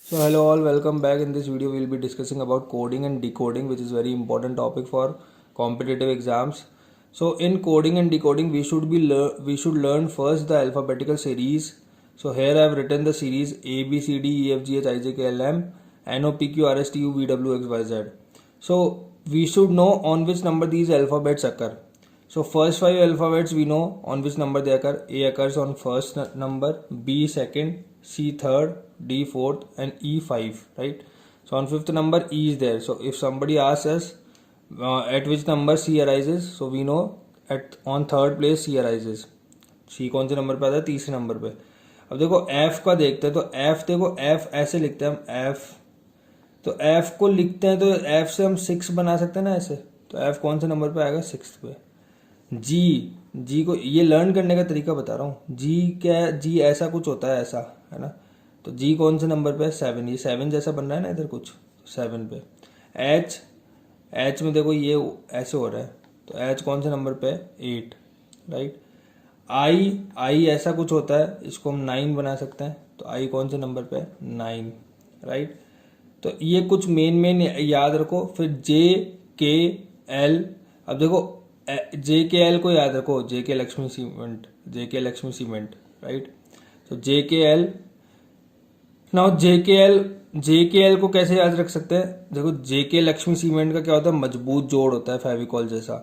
So hello all, welcome back. In this video we will be discussing about coding and decoding, which is very important topic for competitive exams. So in coding and decoding we should learn first the alphabetical series. So here I have written the series A B C D E F G H I J K L M N O P Q R S T U V W X Y Z. So we should know on which number these alphabets occur. So first five alphabets we know on which number they occur. A occurs on first number, B second, C third, D fourth, and E five. Right. So on fifth number E is there. So if somebody asks us at which number C arises, so we know at on third place C arises. C कौन से number पे आता है? तीसरे number पे. अब देखो F का देखते हैं. तो F देखो F ऐसे लिखते हैं हम F. तो F को लिखते हैं तो F से हम 6 बना सकते हैं ना ऐसे. तो F कौन से नंबर पे आएगा? 6th पे. जी को ये लर्न करने का तरीका बता रहा हूँ. जी क्या, जी ऐसा कुछ होता है, ऐसा है ना. तो जी कौन से नंबर पे है? 7. ये 7 जैसा बन रहा है ना इधर कुछ, 7 पे. एच में देखो ये ऐसे हो रहा है. तो एच कौन से नंबर पे है? 8. राइट. आई ऐसा कुछ होता है, इसको हम 9 बना सकते हैं. तो आई कौन से नंबर पे है? 9. राइट. तो ये कुछ मेन याद रखो. फिर जे के एल. अब देखो जे के एल को याद रखो. जे के लक्ष्मी सीमेंट. राइट. तो जे के एल. नाउ जे के एल को कैसे याद रख सकते हैं? देखो जे के लक्ष्मी सीमेंट का क्या होता है? मजबूत जोड़ होता है फेविकॉल जैसा.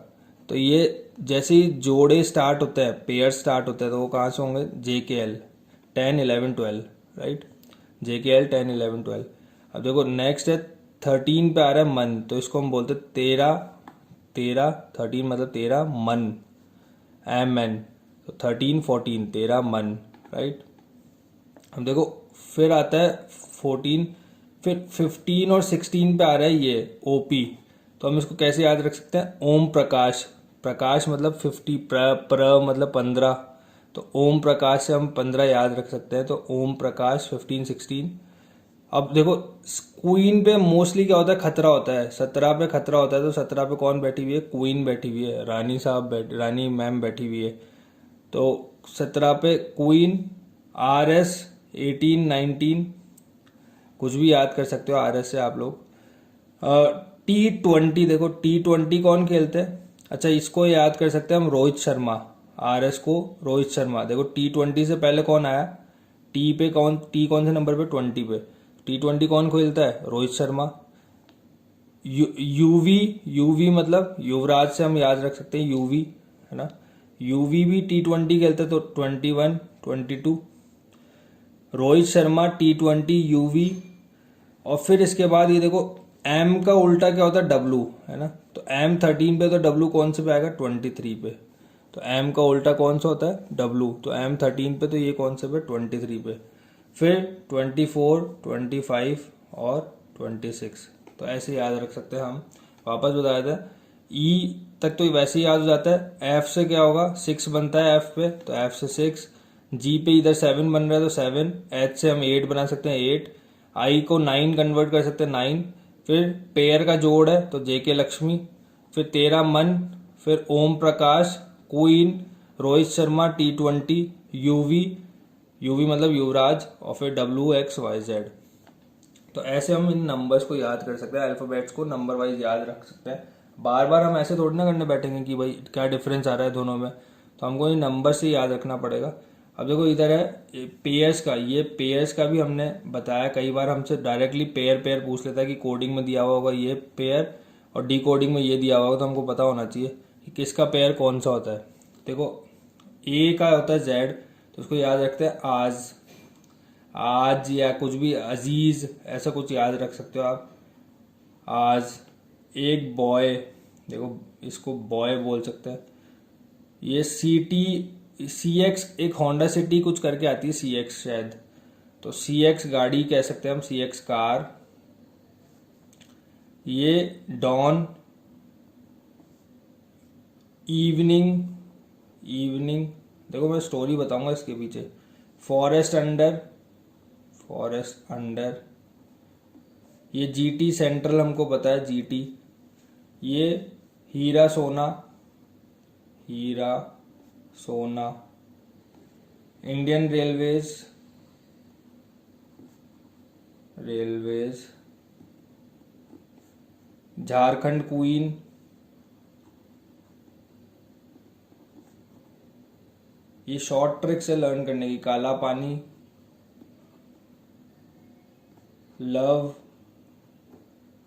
तो ये जैसे ही जोड़े स्टार्ट होते हैं, पेयर स्टार्ट होते हैं, तो वो कहाँ से होंगे? जे के एल 10, 11, 12. राइट. जे के एल 10, 11, 12. अब देखो नेक्स्ट है 13 पे आ रहा है मन. तो इसको हम बोलते हैं 13 मतलब 13 मन. M N. तो 13, 14 13 मन. राइट. अब देखो फिर आता है 14. फिर 15 और 16 पे आ रहा है ये ओपी. तो हम इसको कैसे याद रख सकते हैं? ओम प्रकाश. प्रकाश मतलब 50, प्र मतलब 15. तो ओम प्रकाश से हम 15 याद रख सकते हैं. तो ओम प्रकाश 15, 16. अब देखो क्वीन पे मोस्टली क्या होता है? खतरा होता है. 17 पे खतरा होता है. तो 17 पे कौन बैठी हुई है? क्वीन बैठी हुई है. रानी मैम बैठी हुई है. तो 17 पे क्वीन. R S 18, 19. कुछ भी याद कर सकते हो आर एस से आप लोग. T20 देखो T20 कौन खेलते हैं? अच्छा इसको याद कर सकते हैं हम, रोहित शर्मा. आर एस को रोहित शर्मा. देखो T20 से पहले कौन आया? टी कौन से नंबर पे? 20 पे. T20 कौन खेलता है? रोहित शर्मा. यूवी मतलब युवराज से हम याद रख सकते हैं यूवी, है ना. यूवी भी T20 खेलते हैं. तो 21, 22. Rohit Sharma T20 UV. और फिर इसके बाद ये देखो एम का उल्टा क्या होता है? डब्लू, है ना. तो एम 13 पे. तो डब्लू कौन से पे आएगा? 23 पे. तो एम का उल्टा कौन सा होता है? डब्लू. तो एम 13 पे. तो ये कौन से पे? 23 पे. फिर 24, 25 और 26. तो ऐसे याद रख सकते हैं हम. वापस बताया था ई तक तो वैसे ही याद हो जाता है. एफ से क्या होगा? 6 बनता है एफ पे. तो एफ से 6. जी पे इधर 7 बन रहा है. तो 7. एच से हम 8 बना सकते हैं 8. आई को 9 कन्वर्ट कर सकते हैं 9. फिर पेयर का जोड़ है तो जे के लक्ष्मी. फिर 13 मन. फिर ओम प्रकाश, क्वीन, रोहित शर्मा T20 यूवी मतलब युवराज. और फिर WXYZ. तो ऐसे हम इन नंबर्स को याद कर सकते हैं. अल्फाबेट्स को नंबर वाइज याद रख सकते हैं. बार बार हम ऐसे थोड़ी ना करने बैठेंगे कि भाई क्या डिफरेंस आ रहा है दोनों में. तो हमको इन नंबर से याद रखना पड़ेगा. अब देखो इधर है पेयर्स का. ये पेयर्स का भी हमने बताया कई बार. हमसे डायरेक्टली पेयर पूछ लेता है कि कोडिंग में दिया हुआ होगा ये पेयर और डी कोडिंग में ये दिया हुआ होगा. तो हमको पता होना चाहिए कि किसका पेयर कौन सा होता है. देखो ए का होता है जेड. तो उसको याद रखते हैं आज या कुछ भी, अजीज ऐसा कुछ याद रख सकते हो आप. आज. एक बॉय. देखो इसको बॉय बोल सकते हैं. ये CX एक होंडा सिटी कुछ करके आती है CX शायद. तो CX गाड़ी कह सकते हैं हम. CX car. ये डॉन. इवनिंग. देखो मैं स्टोरी बताऊंगा इसके पीछे. Forest under. ये GT सेंट्रल हमको पता है GT. ये हीरा सोना. Indian railways. Railways, Jharkhand queen, ये शॉर्ट ट्रिक से लर्न करने की, काला पानी, लव,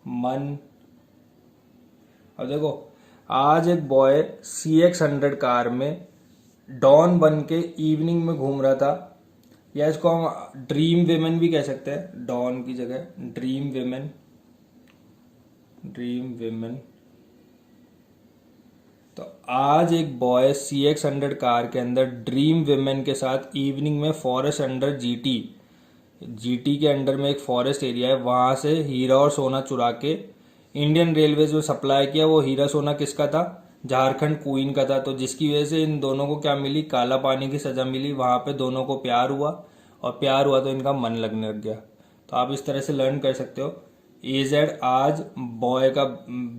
मन। अब देखो, आज एक बॉय CX100 कार में डॉन बन के इवनिंग में घूम रहा था, या इसको हम ड्रीम विमेन भी कह सकते हैं, डॉन की जगह ड्रीम विमेन, ड्रीम विमेन। तो आज एक बॉय CX100 कार के अंदर ड्रीम विमेन के साथ इवनिंग में फॉरेस्ट अंडर जीटी के अंडर में एक फॉरेस्ट एरिया है, वहां से हीरा और सोना चुरा के इंडियन रेलवेज में सप्लाई किया। वो हीरा सोना किसका था? झारखंड क्वीन का था। तो जिसकी वजह से इन दोनों को क्या मिली? काला पानी की सजा मिली। वहां पे दोनों को प्यार हुआ, और प्यार हुआ तो इनका मन लगने लग गया। तो आप इस तरह से लर्न कर सकते हो। AZ आज बॉय का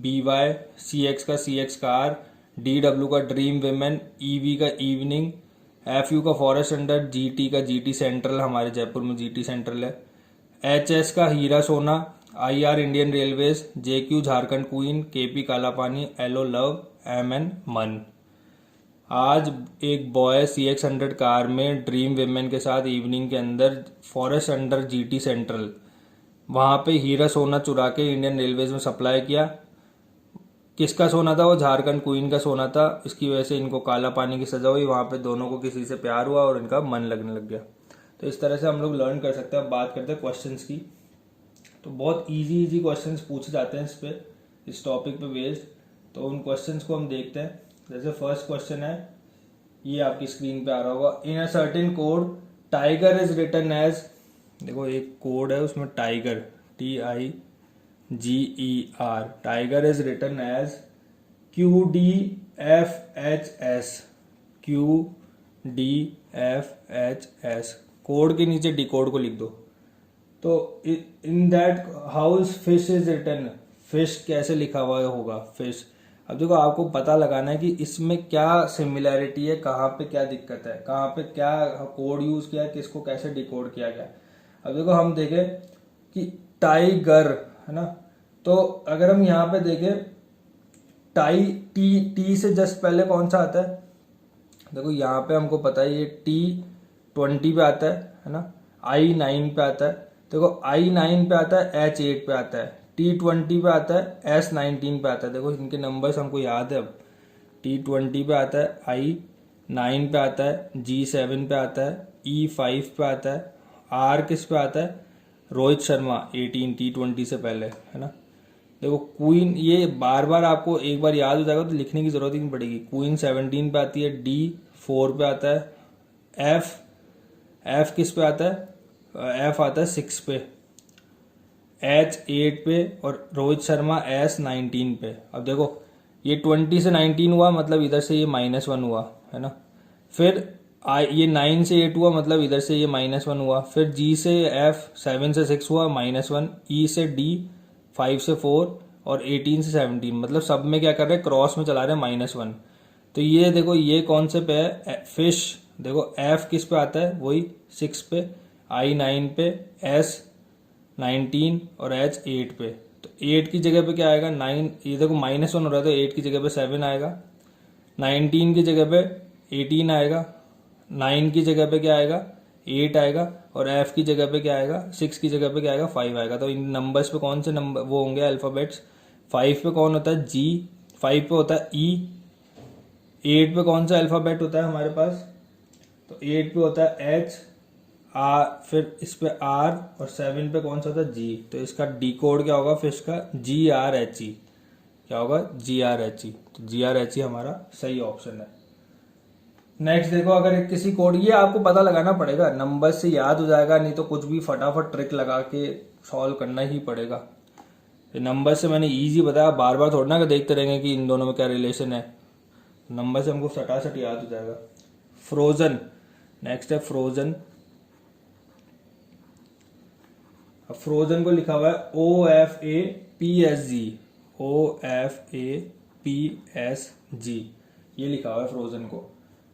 BY, CX का CX कार, DW का ड्रीम विमेन, EV का इवनिंग, FU का फॉरेस्ट अंडर, GT का GT सेंट्रल, हमारे जयपुर में GT सेंट्रल है, HS का हीरा सोना, IR Indian railways, JQ Jharkhand queen, KP काला पानी, LO लव, MN मन। आज एक बॉय CX100 कार में ड्रीम विमेन के साथ इवनिंग के अंदर फॉरेस्ट अंडर GT सेंट्रल, वहां पे हीरा सोना चुरा के इंडियन रेलवेज में सप्लाई किया। किसका सोना था? वो झारखंड क्वीन का सोना था। इसकी वजह से इनको काला पानी की सजा हुई। वहां पे दोनों को किसी से प्यार हुआ और इनका मन लगने लग गया। तो इस तरह से हम लोग लर्न कर सकते हैं। अब बात करते हैं क्वेश्चंस की। तो बहुत इजी क्वेश्चंस पूछे जाते हैं इस टॉपिक पे बेस्ड। तो उन क्वेश्चंस को हम देखते हैं। जैसे फर्स्ट क्वेश्चन है, ये आपकी स्क्रीन पे आ रहा होगा। In a certain code tiger is written as, देखो एक कोड है उसमें tiger, TIGER, tiger is written as QDFHS। Code के नीचे डिकोड को लिख दो। तो in that house fish is written, fish कैसे लिखा हुआ होगा? फिश। अब देखो, आपको पता लगाना है कि इसमें क्या सिमिलैरिटी है, कहाँ पे क्या दिक्कत है, कहाँ पे क्या कोड यूज किया है, किसको कैसे डिकोड किया गया। अब देखो, हम देखें कि टाइगर है ना, तो अगर हम यहाँ पे देखें टी से जस्ट पहले कौन सा आता है? देखो यहाँ पे हमको पता है ये T20 पे आता है ना, I9 पे आता है। देखो I9 पे आता है, H8 पे आता है, T20 पे आता है, S19 पे आता है। देखो इनके नंबर्स हमको याद है। अब T20 पे आता है, I9 पे आता है, G7 पे आता है, E5 पे आता है, R किस पे आता है? रोहित शर्मा 18, T20 से पहले, है ना। देखो क्वीन, ये बार बार आपको एक बार याद हो जाएगा तो लिखने की जरूरत ही नहीं पड़ेगी। क्वीन 17 पे आती है, D4 पे आता है, F किस पे आता है? F आता है 6 पे, H8 पे, और रोहित शर्मा S19 पे। अब देखो ये 20 से 19 हुआ, मतलब इधर से ये -1 हुआ, है ना। फिर ये 9 से 8 हुआ, मतलब इधर से ये -1 हुआ। फिर G से F 7 से 6 हुआ, -1। E से D 5 से 4, और 18 से 17, मतलब सब में क्या कर रहे हैं? क्रॉस में चला रहे हैं -1। तो ये देखो, ये कौन से पे है? फिश। देखो F किस पे आता है? वही 6 पे, I9 पे, S19 और H8 पे। तो 8 की जगह पे क्या आएगा? 9। ये देखो -1 हो रहा है, तो 8 की जगह पे 7 आएगा, 19 की जगह पे 18 आएगा, 9 की जगह पे क्या आएगा? 8 आएगा, और F की जगह पे क्या आएगा? 6 की जगह पे क्या आएगा? 5 आएगा। तो इन नंबर्स पे कौन से नंबर वो होंगे? अल्फाबेट्स। 5 पे कौन होता है? G, 5 पे होता है E, 8 पे कौन सा अल्फाबेट होता है हमारे पास? तो 8 पे होता है H, R, फिर इस पे R, और 7 पे कौन सा होता है? G। तो इसका डी कोड क्या होगा फिश का? GRHE। क्या होगा? GRHE। तो GRHE हमारा सही ऑप्शन है। नेक्स्ट देखो, अगर किसी कोड, ये आपको पता लगाना पड़ेगा, नंबर से याद हो जाएगा, नहीं तो कुछ भी फटाफट ट्रिक लगा के सॉल्व करना ही पड़ेगा। नंबर से मैंने इजी बताया, बार बार थोड़ा ना देखते रहेंगे कि इन दोनों में क्या रिलेशन है। नंबर से हमको सटासट याद हो जाएगा। फ्रोजन, नेक्स्ट है फ्रोजन। अब फ्रोजन को लिखा हुआ है OFAPSG, OFAPSG, ये लिखा हुआ है फ्रोजन को।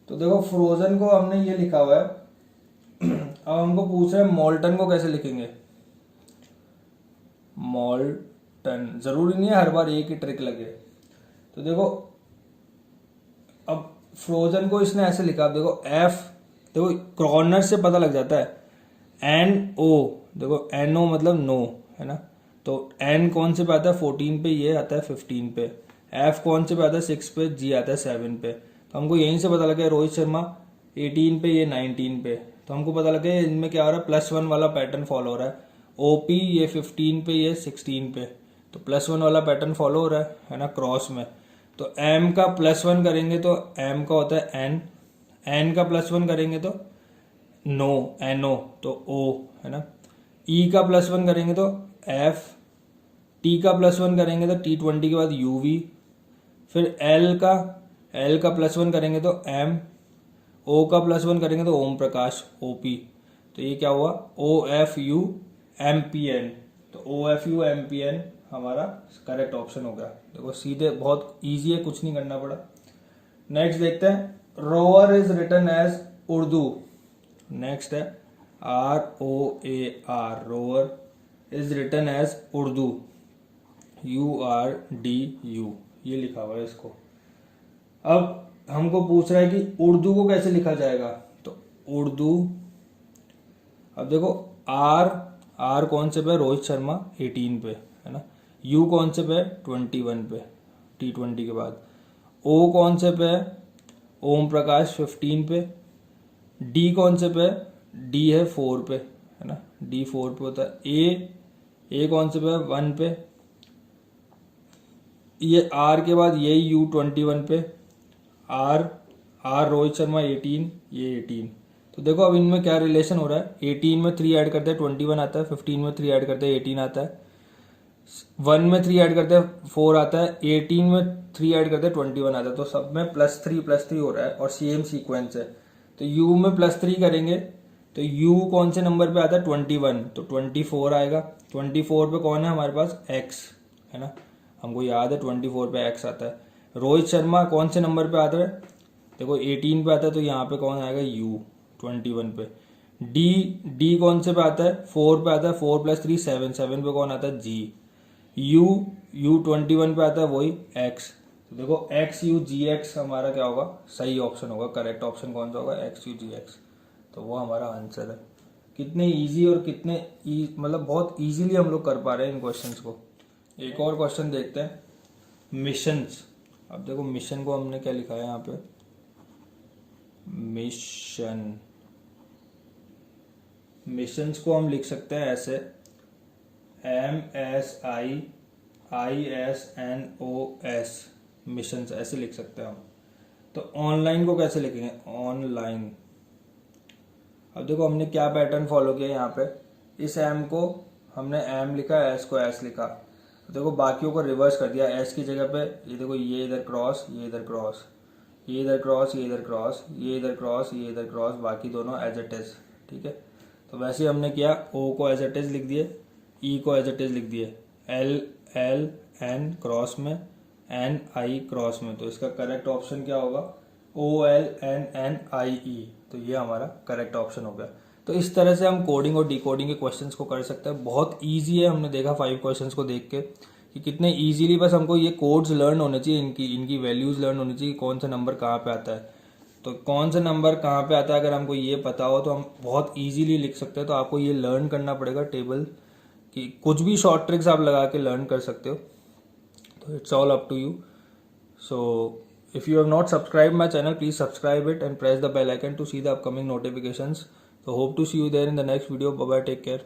तो देखो फ्रोजन को हमने ये लिखा हुआ है। अब हमको पूछ रहे हैं मोल्टन को कैसे लिखेंगे। मॉल्टन। जरूरी नहीं है हर बार एक ही ट्रिक लगे। तो देखो अब फ्रोजन को इसने ऐसे लिखा, देखो एफ, देखो कॉर्नर से पता लग जाता है। एन ओ, देखो एन ओ मतलब नो है ना, तो एन कौन से पे आता है 14 पे, ये आता है 15 पे। एफ कौन से पे आता है 6 पे, जी आता है 7 पे। तो हमको यहीं से पता लगा रोहित शर्मा 18 पे, ये 19 पे। तो हमको पता लगा इनमें क्या हो रहा है, +1 वाला पैटर्न फॉलो हो रहा है। ओपी ये 15 पे, ये 16 पे, तो +1 वाला पैटर्न फॉलो हो रहा है ना क्रॉस में। तो एम का +1 करेंगे तो एम का होता है एन, एन का +1 करेंगे तो नो, एन ओ, तो ओ है ना। ई का +1 करेंगे तो एफ, टी का +1 करेंगे तो T20 के बाद यूवी, फिर एल का +1 करेंगे तो एम, ओ का +1 करेंगे तो ओम प्रकाश, ओपी। तो ये क्या हुआ, O F U M P N. तो O F U M P N हमारा करेक्ट ऑप्शन हो गया। देखो सीधे बहुत इजी है, कुछ नहीं करना पड़ा। नेक्स्ट देखते हैं, roar is written as Urdu. Next है ROAR, roar is written as Urdu, URDU, ये लिखा हुआ है इसको। अब हमको पूछ रहा है कि उर्दू को कैसे लिखा जाएगा, तो उर्दू, अब देखो आर कौन से पे, रोहित शर्मा 18 पे है ना, यू कौन से पे 21 पे T20 के बाद, ओ कौन से पे, ओम प्रकाश 15 पे, डी कौन से पे, डी है 4 पे है ना, डी 4 पे होता है। ए कौन से पे 1 पे, ये आर के बाद ये यू 21 पे, आर रोहित शर्मा 18, ये 18। तो देखो अब इनमें क्या रिलेशन हो रहा है, 18 में 3 ऐड करते हैं 21 आता है, 15 में 3 ऐड करते हैं 18 आता है, 1 में 3 ऐड करते हैं 4 आता है, 18 में 3 ऐड करते हैं 21 आता है। तो सब में +3 हो रहा है और सेम सीक्वेंस है। तो u में +3 करेंगे तो u कौन से नंबर पे आता है 21, तो 24 आएगा। 24 पे कौन है हमारे पास, x है ना, हमको याद है 24 पे x आता है। रोहित शर्मा कौन से नंबर पे आता है, देखो 18 पे आता है, तो यहाँ पे कौन आएगा u 21 पे। डी कौन से पे आता है 4 पे आता है, 4 + 3 7, 7 पे कौन आता है g। u 21 पे आता है वही x। तो देखो XUGX हमारा क्या होगा, सही ऑप्शन होगा। करेक्ट ऑप्शन कौन सा होगा, XUGX। तो वो हमारा आंसर है। कितने इजी और कितने मतलब बहुत इजीली हम लोग कर पा रहे हैं इन क्वेश्चंस को। एक और क्वेश्चन देखते हैं, मिशंस। अब देखो मिशन को हमने क्या लिखा है यहाँ पे, मिशंस को हम लिख सकते हैं ऐसे, MSIISNOS, मिशंस ऐसे लिख सकते हैं हम। तो ऑनलाइन को कैसे लिखेंगे, ऑनलाइन। अब देखो हमने क्या पैटर्न फॉलो किया यहाँ पे, इस एम को हमने एम लिखा, एस को एस लिखा। तो देखो बाकियों को रिवर्स कर दिया, एस की जगह पे ये देखो, ये इधर क्रॉस, ये इधर क्रॉस, ये इधर क्रॉस, ये इधर क्रॉस, ये इधर क्रॉस, ये इधर क्रॉस, बाकी दोनों एज इट इज। ठीक है, तो वैसे ही हमने किया, ओ को एज इट इज लिख दिए, ई को एज इट इज लिख दिए, एल एन क्रॉस में, एन आई क्रॉस में। तो इसका करेक्ट ऑप्शन क्या होगा, OLNNIE। तो ये हमारा करेक्ट ऑप्शन हो गया। तो इस तरह से हम कोडिंग और डिकोडिंग के क्वेश्चंस को कर सकते हैं। बहुत इजी है, हमने देखा 5 क्वेश्चंस को देख के कि कितने इजीली, बस हमको ये कोड्स लर्न होने चाहिए, इनकी वैल्यूज लर्न होनी चाहिए, कौन सा नंबर कहाँ पे आता है। तो कौन सा नंबर कहाँ पे आता है अगर हमको ये पता हो तो हम बहुत इजीली लिख सकते हैं। तो आपको ये लर्न करना पड़ेगा टेबल कि कुछ भी शॉर्ट ट्रिक्स आप लगा के लर्न कर सकते हो। तो it's all up to you. So if you have not subscribed my channel, please subscribe it and press the bell icon to see the upcoming notifications. So hope to see you there in the next video. Bye bye, take care.